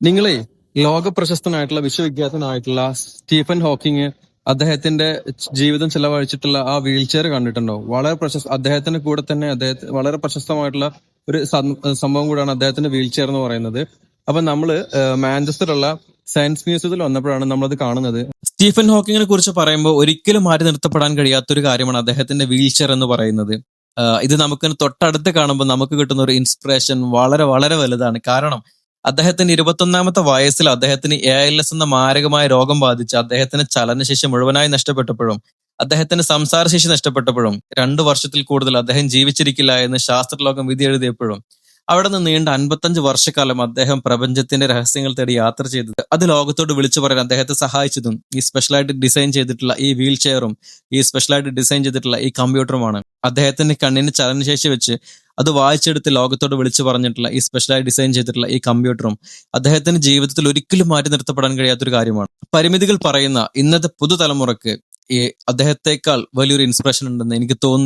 നിങ്ങളെ ലോക പ്രശസ്തനായിട്ടുള്ള വിശ്വവിഖ്യാതനായിട്ടുള്ള Stephen Hawking അദ്ദേഹത്തിന്റെ ജീവിതം ചെലവഴിച്ചിട്ടുള്ള ആ വീൽ ചെയർ കണ്ടിട്ടുണ്ടോ? വളരെ അദ്ദേഹത്തിന്റെ കൂടെ തന്നെ വളരെ പ്രശസ്തമായിട്ടുള്ള ഒരു സംഭവം കൂടാണ് അദ്ദേഹത്തിന്റെ വീൽ ചെയർ എന്ന് പറയുന്നത്. അപ്പൊ നമ്മള് മാഞ്ചസ്റ്ററിലുള്ള സയൻസ് മ്യൂസിയത്തിൽ വന്നപ്പോഴാണ് നമ്മളത് കാണുന്നത്. സ്റ്റീഫൻ ഹോക്കിങ്ങിനെ കുറിച്ച് പറയുമ്പോൾ ഒരിക്കലും മാറ്റി നിർത്തപ്പെടാൻ കഴിയാത്തൊരു കാര്യമാണ് അദ്ദേഹത്തിന്റെ വീൽ ചെയർ എന്ന് പറയുന്നത്. ഇത് നമുക്ക് തൊട്ടടുത്ത് കാണുമ്പോൾ നമുക്ക് കിട്ടുന്ന ഒരു ഇൻസ്പിറേഷൻ വളരെ വളരെ വലുതാണ്. കാരണം അദ്ദേഹത്തിന്റെ 21-ാമത്തെ വയസ്സിൽ അദ്ദേഹത്തിന് ALS എന്ന മാരകമായ രോഗം ബാധിച്ച് അദ്ദേഹത്തിന് ചലനശേഷി മുഴുവനായി നഷ്ടപ്പെട്ടപ്പോഴും അദ്ദേഹത്തിന്റെ സംസാരശേഷി നഷ്ടപ്പെട്ടപ്പോഴും 2 വർഷത്തിൽ കൂടുതൽ അദ്ദേഹം ജീവിച്ചിരിക്കില്ല എന്ന് ശാസ്ത്രലോകം വിധി എഴുതിയപ്പോഴും അവിടെ നിന്ന് നീണ്ട 55 വർഷക്കാലം അദ്ദേഹം പ്രപഞ്ചത്തിന്റെ രഹസ്യങ്ങൾ തേടി യാത്ര ചെയ്തത് അത് ലോകത്തോട് വിളിച്ചു പറയാൻ അദ്ദേഹത്തെ സഹായിച്ചതും ഈ സ്പെഷ്യലായിട്ട് ഡിസൈൻ ചെയ്തിട്ടുള്ള ഈ വീൽ ചെയറും ഈ സ്പെഷ്യലായിട്ട് ഡിസൈൻ ചെയ്തിട്ടുള്ള ഈ കമ്പ്യൂട്ടറുമാണ്. അദ്ദേഹത്തിന്റെ കണ്ണിന് ചലനശേഷി വെച്ച് അത് വായിച്ചെടുത്ത് ലോകത്തോട് വിളിച്ചു പറഞ്ഞിട്ടുള്ള ഈ സ്പെഷ്യലായി ഡിസൈൻ ചെയ്തിട്ടുള്ള ഈ കമ്പ്യൂട്ടറും അദ്ദേഹത്തിന്റെ ജീവിതത്തിൽ ഒരിക്കലും മാറ്റി നിർത്തപ്പെടാൻ കഴിയാത്തൊരു കാര്യമാണ്. പരിമിതികൾ പറയുന്ന ഇന്നത്തെ പുതുതലമുറക്ക് ഈ അദ്ദേഹത്തെക്കാൾ വലിയൊരു ഇൻസ്പിറേഷൻ ഉണ്ടെന്ന് എനിക്ക് തോന്നുന്നു.